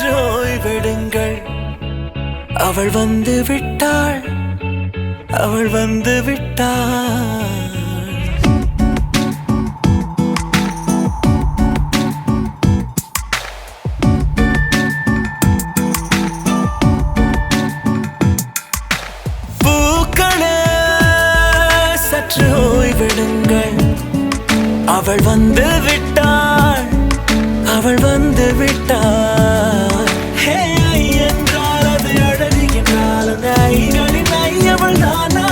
சற்று ஓய்வெடுங்கள். அவள் வந்து விட்டாள், அவள் வந்து விட்டாள். பூக்களே சற்று ஓய்வெடுங்கள். அவள் வந்து விட்டாள், அவள் வந்து விட்டாள். ஹே ஐ என்றால் அது அழகு என்றால் அந்த ஐகளின் ஐ அவள் தானா?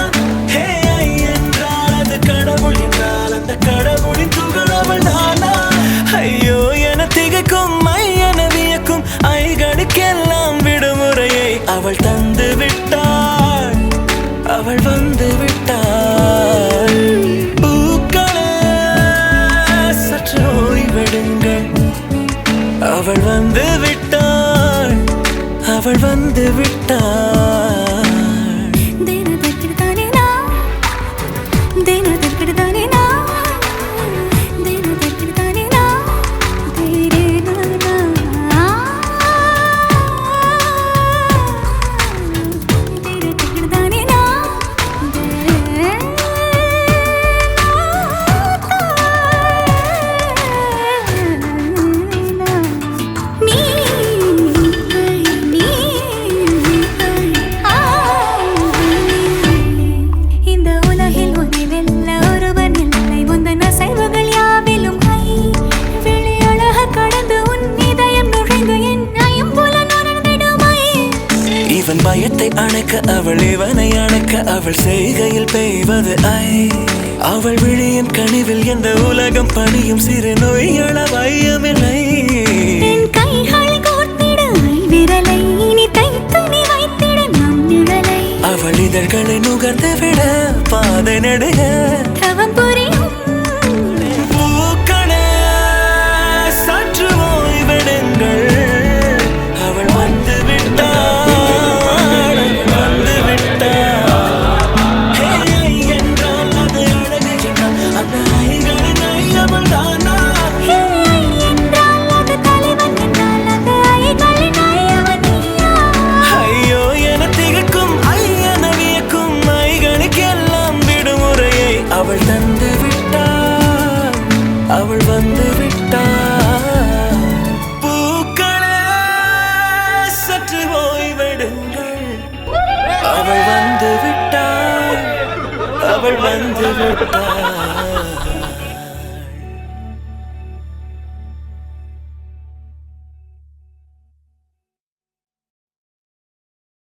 ஹே ஐ என்றால் அது கடவுள் என்றால் அந்த கடவுளின் துகள் அவள் தானா? ஐயோ என திகைக்கும் ஐ என வியக்கும் ஐகளுக்கெல்லாம் விடுமுறையை அவள் தந்து விட்டாள், அவள் வந்து விட்டாள். பூக்களே சற்று ஓய்வெடுங்கள். அவள் வந்து விட்டாள், அவள் வந்து விட்டாள். இவன் பயத்தை அணைக்க அவள் இவனை அணைக்க அவள் செய்கையில் பெய்வது ஐ. அவள் விழியின் கனிவில் எந்த உலகம் பணியும் சிறு நோய்கள வையமில்லை. அவள் இதழ்களை நுகர்ந்து விட பாதை நடுக தவம் புரியும். பூக்களே சற்று ஓய்வெடுங்கள். அவள் வந்து விட்டாள், அவள் தந்து விட்டாள், அவள் வந்து விட்டாள். பூக்களே சற்று ஓய்வெடுங்கள். அவள் வந்து விட்டாள், அவள் வந்து விட்டாள்.